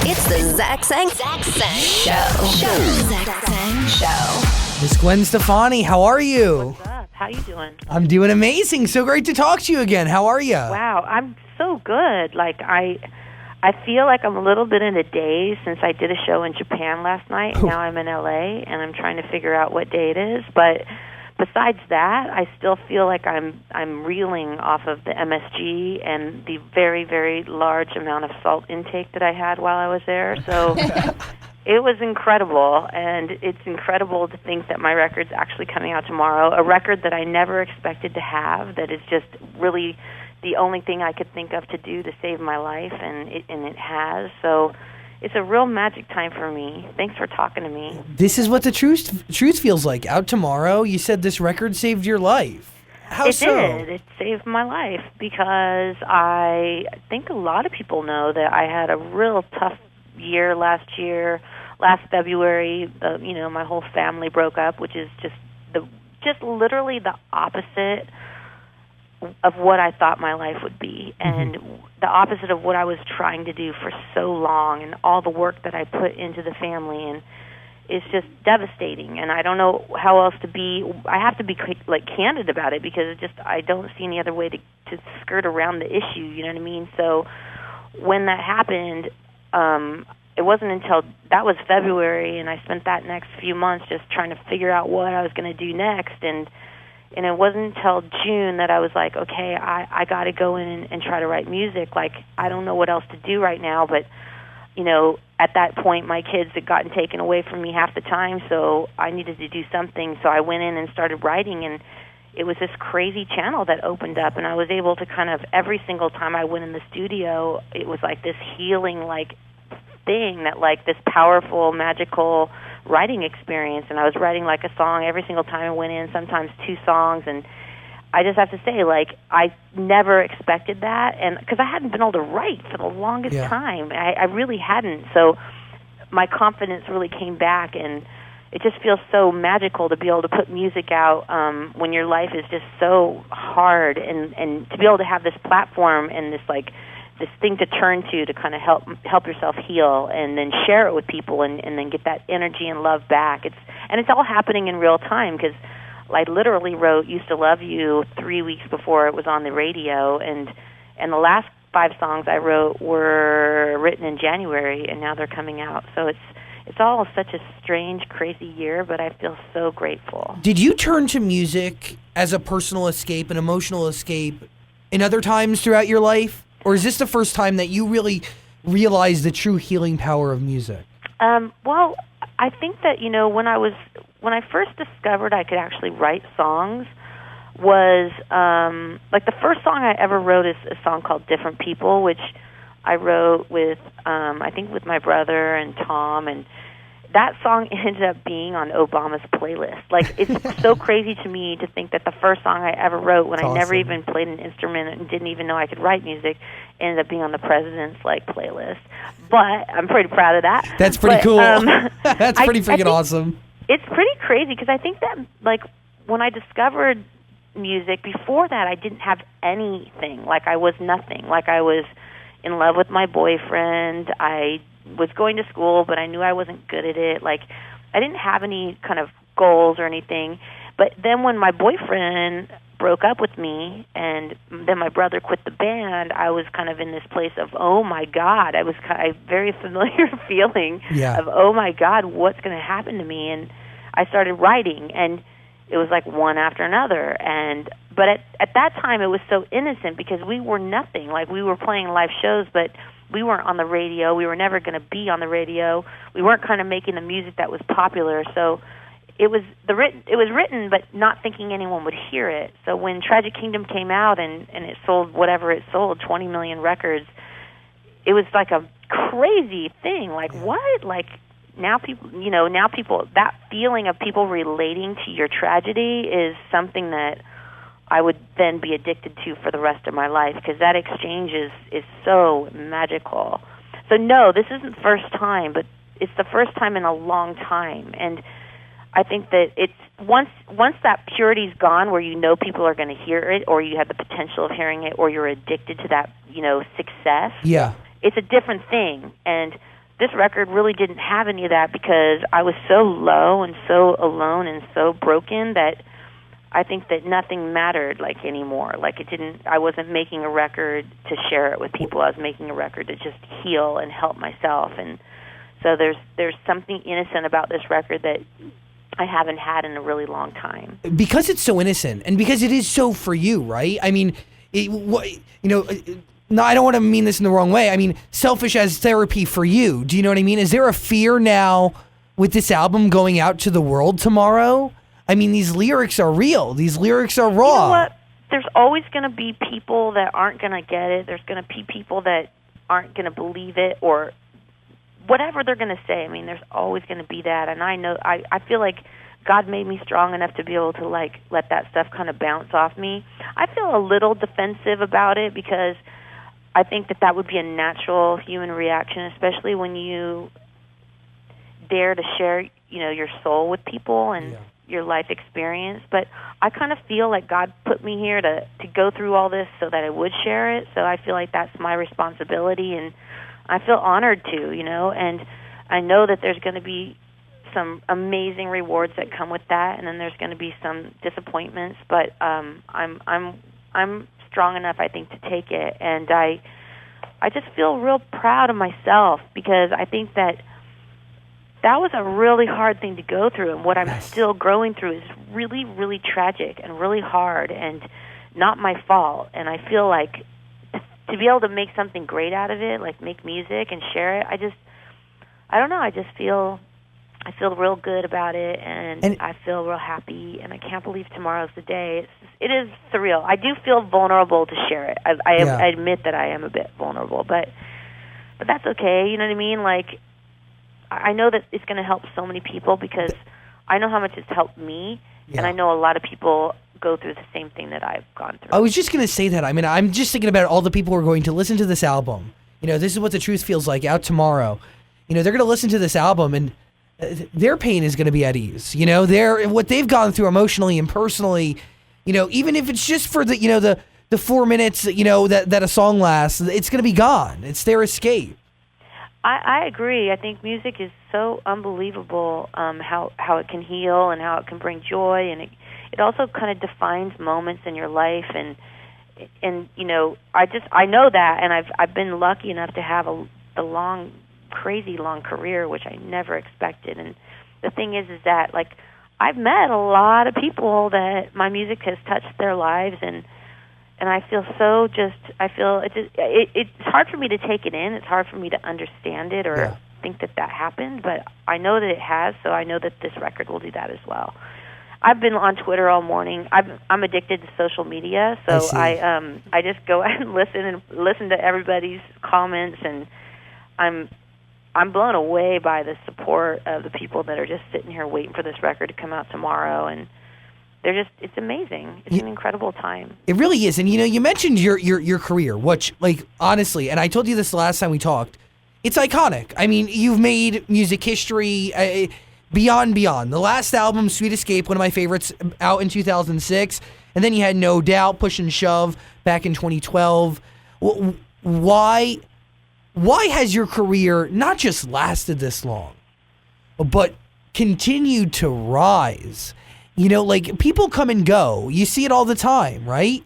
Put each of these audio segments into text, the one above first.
It's the Zach Sang Show. Zach Sang Show. Miss Gwen Stefani, how are you? What's up? How you doing? I'm doing amazing. So great to talk to you again. How are you? Wow, I'm so good. Like I feel like I'm a little bit in a daze since I did a show in Japan last night. Now I'm in LA and I'm trying to figure out what day it is. But besides that, I still feel like I'm reeling off of the MSG and the very, very large amount of salt intake that I had while I was there. So it was incredible, and it's incredible to think that my record's actually coming out tomorrow, a record that I never expected to have, that is just really the only thing I could think of to do to save my life, and it has. So it's a real magic time for me. Thanks for talking to me. This is what the truth feels like. Out tomorrow, you said this record saved your life. How so? It did. It saved my life because I think a lot of people know that I had a real tough year last February. My whole family broke up, which is just literally the opposite of what I thought my life would be, and the opposite of what I was trying to do for so long, and all the work that I put into the family, and it's just devastating. And I don't know how else to be. I have to be candid about it because I don't see any other way to skirt around the issue. You know what I mean? So when that happened, it wasn't until that was February, and I spent that next few months just trying to figure out what I was going to do next, and it wasn't until June that I was like, okay, I got to go in and try to write music. Like, I don't know what else to do right now, but, at that point, my kids had gotten taken away from me half the time, so I needed to do something. So I went in and started writing, and it was this crazy channel that opened up, and I was able to kind of, every single time I went in the studio, it was like this healing, thing that, this powerful, magical writing experience, and I was writing a song every single time I went in, sometimes two songs, and I just have to say, I never expected that, and because I hadn't been able to write for the longest time. I really hadn't, so my confidence really came back, and it just feels so magical to be able to put music out when your life is just so hard, and to be able to have this platform and this thing to turn to kind of help yourself heal, and then share it with people, and then get that energy and love back. It's all happening in real time, because I literally wrote "Used to Love You" 3 weeks before it was on the radio, and the last 5 songs I wrote were written in January, and now they're coming out. So it's all such a strange, crazy year, but I feel so grateful. Did you turn to music as a personal escape, an emotional escape, in other times throughout your life? Or is this the first time that you really realized the true healing power of music? Well, I think that, when I first discovered I could actually write songs was, the first song I ever wrote is a song called Different People, which I wrote with, I think with my brother and Tom, and that song ended up being on Obama's playlist. It's so crazy to me to think that the first song I ever wrote, when I never even played an instrument and didn't even know I could write music, ended up being on the president's playlist. But I'm pretty proud of that. That's pretty cool. That's pretty freaking awesome. It's pretty crazy because I think that when I discovered music, before that I didn't have anything. I was nothing. I was in love with my boyfriend. I was going to school, but I knew I wasn't good at it. I didn't have any kind of goals or anything. But then when my boyfriend broke up with me, and then my brother quit the band, I was kind of in this place of, oh my God. I was a very familiar feeling of, oh my God, what's going to happen to me? And I started writing, and it was one after another. But at that time, it was so innocent because we were nothing. We were playing live shows, but we weren't on the radio. We were never going to be on the radio. We weren't kind of making the music that was popular. So it was written, but not thinking anyone would hear it. So when Tragic Kingdom came out and it sold whatever it sold, 20 million records, it was a crazy thing. What? Now people, that feeling of people relating to your tragedy is something that I would then be addicted to for the rest of my life, because that exchange is so magical. So no, this isn't the first time, but it's the first time in a long time. And I think that it's once that purity's gone, where people are going to hear it, or you have the potential of hearing it, or you're addicted to that, success. Yeah. It's a different thing. And this record really didn't have any of that because I was so low and so alone and so broken that I think that nothing mattered like anymore. Like I wasn't making a record to share it with people. I was making a record to just heal and help myself. And so there's something innocent about this record that I haven't had in a really long time. Because it's so innocent and because it is so for you, right? I mean, no, I don't want to mean this in the wrong way. I mean, selfish as therapy for you. Do you know what I mean? Is there a fear now with this album going out to the world tomorrow? I mean, these lyrics are real. These lyrics are raw. You know what? There's always going to be people that aren't going to get it. There's going to be people that aren't going to believe it or whatever they're going to say. I mean, there's always going to be that. And I know, I feel like God made me strong enough to be able to, like, let that stuff kind of bounce off me. I feel a little defensive about it because I think that would be a natural human reaction, especially when you dare to share, your soul with people and your life experience. But I kind of feel like God put me here to go through all this so that I would share it. So I feel like that's my responsibility, and I feel honored to, and I know that there's going to be some amazing rewards that come with that, and then there's going to be some disappointments. But I'm strong enough, I think, to take it, and I just feel real proud of myself because I think that was a really hard thing to go through, and what I'm still growing through is really, really tragic and really hard and not my fault. And I feel like to be able to make something great out of it, like make music and share it, I don't know, I feel real good about it, and I feel real happy, and I can't believe tomorrow's the day. It is surreal. I do feel vulnerable to share it. I admit that I am a bit vulnerable, but that's okay. You know what I mean? Like, I know that it's going to help so many people because I know how much it's helped me, and I know a lot of people go through the same thing that I've gone through. I was just going to say that. I mean, I'm just thinking about all the people who are going to listen to this album. This is what the truth feels like out tomorrow. They're going to listen to this album, and their pain is going to be at ease. What they've gone through emotionally and personally, even if it's just for the 4 minutes, that a song lasts, it's going to be gone. It's their escape. I agree. I think music is so unbelievable, how it can heal and how it can bring joy, and it also kind of defines moments in your life, and I know that, and I've been lucky enough to have a crazy long career, which I never expected. And the thing is that, like, I've met a lot of people that my music has touched their lives, and I feel it's hard for me to take it in. It's hard for me to understand it or think that happened, but I know that it has, so I know that this record will do that as well. I've been on Twitter all morning. I'm addicted to social media, so I just go and listen to everybody's comments, and I'm blown away by the support of the people that are just sitting here waiting for this record to come out tomorrow, and it's amazing. It's an incredible time. It really is. And you mentioned your career, which, like, honestly, and I told you this the last time we talked, it's iconic. I mean, you've made music history beyond. The last album, Sweet Escape, one of my favorites, out in 2006, and then you had No Doubt, Push and Shove back in 2012. Why has your career not just lasted this long, but continued to rise? Like, people come and go. You see it all the time, right?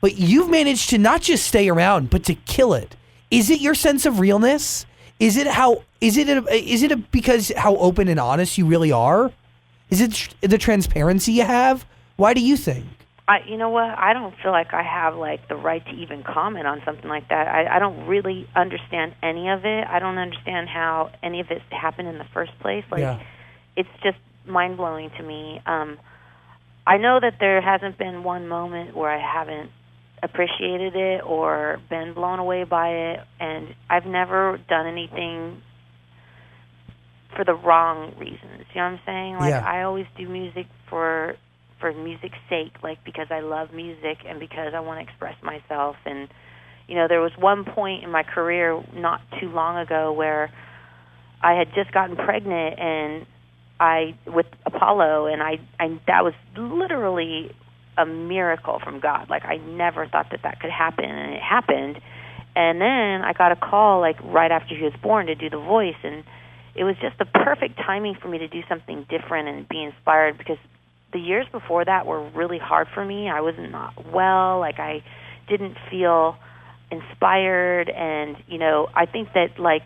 But you've managed to not just stay around, but to kill it. Is it your sense of realness? Is it because how open and honest you really are? Is it the transparency you have? Why do you think? You know what? I don't feel like I have, like, the right to even comment on something like that. I don't really understand any of it. I don't understand how any of it happened in the first place. It's just mind-blowing to me. I know that there hasn't been one moment where I haven't appreciated it or been blown away by it, and I've never done anything for the wrong reasons. You know what I'm saying? I always do music for music's sake, like, because I love music and because I want to express myself. And there was one point in my career not too long ago where I had just gotten pregnant and with Apollo, and that was literally a miracle from God. Like, I never thought that could happen, and it happened. And then I got a call, like, right after he was born to do the voice, and it was just the perfect timing for me to do something different and be inspired, because the years before that were really hard for me. I was not well, like, I didn't feel inspired, and, you know, I think that, like,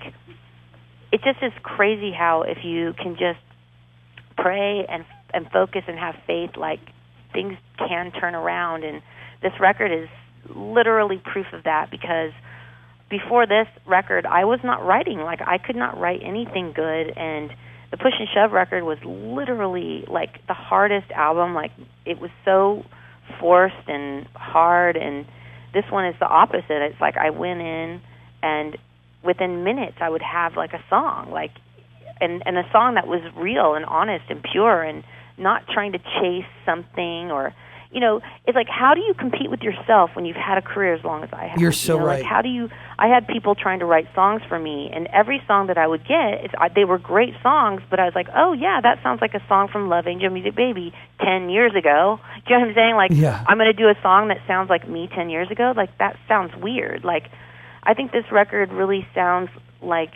it just is crazy how if you can just pray and focus and have faith, like, things can turn around, and this record is literally proof of that, because before this record, I was not writing. Like, I could not write anything good, and the Push and Shove record was literally, like, the hardest album. Like, it was so forced and hard, and this one is the opposite. It's like I went in, and within minutes I would have, like, a song, like, and a song that was real and honest and pure and not trying to chase something or... You know, it's like, how do you compete with yourself when you've had a career as long as I have? You're so right. Like, how do you... I had people trying to write songs for me, and every song that I would get, they were great songs, but I was like, oh, yeah, that sounds like a song from Love Angel Music Baby 10 years ago. Do you know what I'm saying? Like, yeah. I'm going to do a song that sounds like me 10 years ago? Like, that sounds weird. Like, I think this record really sounds like...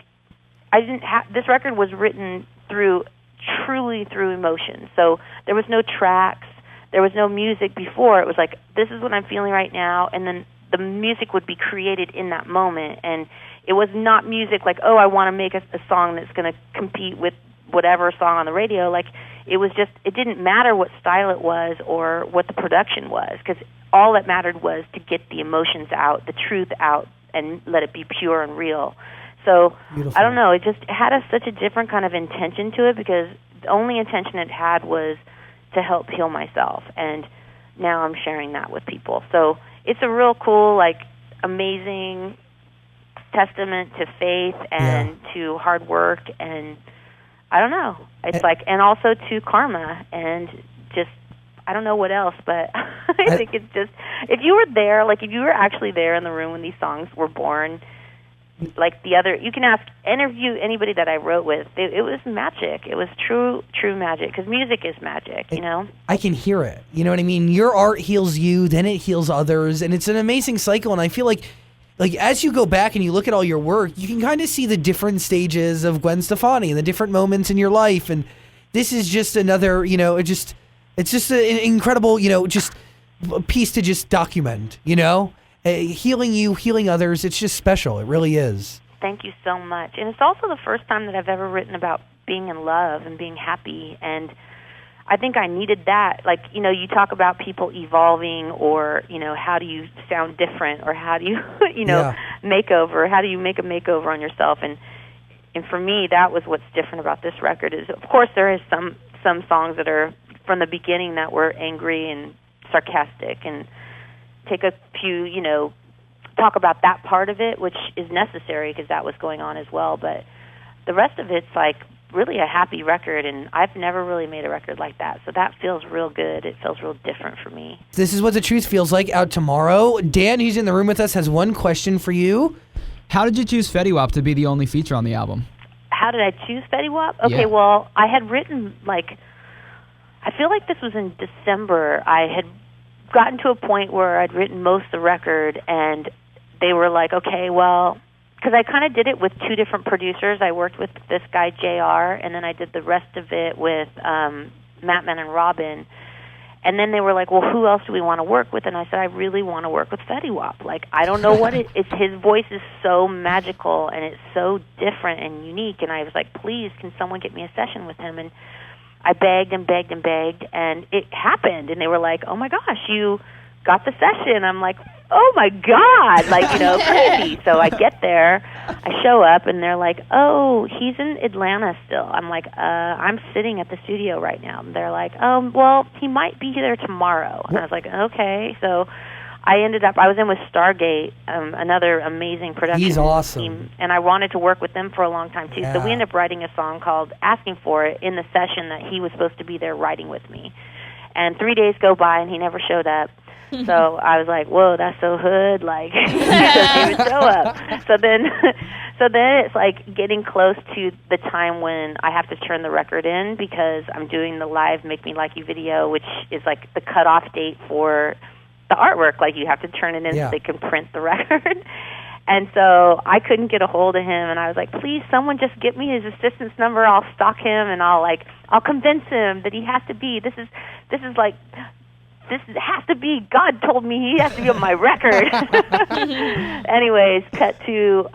This record was written truly through emotion. So there was no tracks. There was no music before. It was like, this is what I'm feeling right now, and then the music would be created in that moment. And it was not music like, oh, I want to make a song that's going to compete with whatever song on the radio. Like, it was just, it didn't matter what style it was or what the production was, because all that mattered was to get the emotions out, the truth out, and let it be pure and real. So, Beautiful. I don't know, it just had such a different kind of intention to it, because the only intention it had was to help heal myself, and now I'm sharing that with people. So it's a real cool, like, amazing testament to faith and to hard work, and I don't know. It's like, and also to karma, and just, I don't know what else, but I think it's just, if you were there, like, if you were actually there in the room when these songs were born, like you can interview anybody that I wrote with. It was magic. It was true magic, because music is magic, you know? I can hear it. You know what I mean? Your art heals you, then it heals others, and it's an amazing cycle, and I feel like as you go back and you look at all your work, you can kind of see the different stages of Gwen Stefani and the different moments in your life, and this is just another, you know, it's just an incredible, you know, just a piece to just document, you know? Healing you, healing others, it's just special. It really is. Thank you so much. And it's also the first time that I've ever written about being in love and being happy, and I think I needed that. Like, you know, you talk about people evolving, or, you know, how do you sound different, or how do you, you know, makeover, how do you make a makeover on yourself, and for me, that was what's different about this record. Is, of course, there is some songs that are from the beginning that were angry and sarcastic, and take a few, you know, talk about that part of it, which is necessary because that was going on as well. But the rest of it's like really a happy record, and I've never really made a record like that. So that feels real good. It feels real different for me. This is What the Truth Feels Like, out tomorrow. Dan, who's in the room with us, has one question for you. How did you choose Fetty Wap to be the only feature on the album? How did I choose Fetty Wap? Okay, well, I had written, like, I feel like this was in December. I had gotten to a point where I'd written most of the record, and they were like, okay, well, because I kind of did it with two different producers. I worked with this guy, JR, and then I did the rest of it with Mattman and Robin. And then they were like, well, who else do we want to work with? And I said, I really want to work with Fetty Wap. Like, I don't know what it's. His voice is so magical, and it's so different and unique. And I was like, please, can someone get me a session with him? And I begged and begged and begged, and it happened. And they were like, oh, my gosh, you got the session. I'm like, oh, my God, like, you know, crazy. So I get there, I show up, and they're like, oh, he's in Atlanta still. I'm like, I'm sitting at the studio right now. And they're like, well, he might be there tomorrow. And I was like, okay. So I was in with Stargate, another amazing production He's awesome. team, and I wanted to work with them for a long time, too. Yeah. So we ended up writing a song called Asking For It in the session that he was supposed to be there writing with me. And 3 days go by, and he never showed up. So I was like, whoa, that's so hood, like, he doesn't even show up. So then it's like getting close to the time when I have to turn the record in, because I'm doing the live Make Me Like You video, which is like the cutoff date for the artwork. Like, you have to turn it in so they can print the record. And so I couldn't get a hold of him, and I was like, please, someone just get me his assistant's number. I'll stalk him, and I'll convince him that he has to be. This has to be. God told me he has to be on my record. Anyways, cut to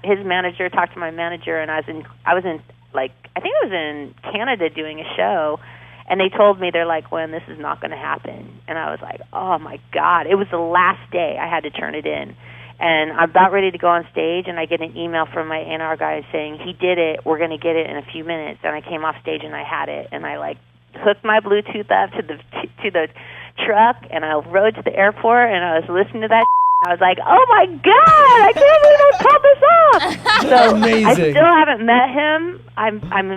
his manager talked to my manager, and I was in Canada doing a show. And they told me, they're like, Gwen, this is not going to happen. And I was like, oh, my God. It was the last day I had to turn it in. And I'm about ready to go on stage, and I get an email from my A&R guy saying, he did it. We're going to get it in a few minutes. And I came off stage, and I had it. And I, hooked my Bluetooth up to the truck, and I rode to the airport, and I was listening to that. I was like, oh, my God, I can't believe I pulled this off. So amazing. I still haven't met him. I'm a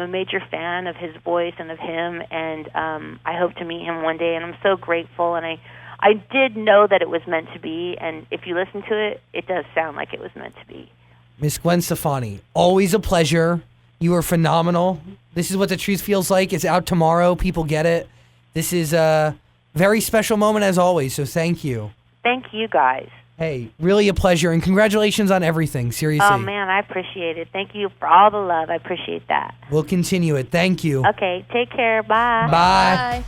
major fan of his voice and of him, and I hope to meet him one day, and I'm so grateful, and I did know that it was meant to be, and if you listen to it, it does sound like it was meant to be. Miss Gwen Stefani, always a pleasure. You are phenomenal. This is what the truth feels like. It's out tomorrow. People get it. This is a very special moment as always, so thank you. Thank you, guys. Hey, really a pleasure, and congratulations on everything, seriously. Oh, man, I appreciate it. Thank you for all the love. I appreciate that. We'll continue it. Thank you. Okay, take care. Bye. Bye. Bye.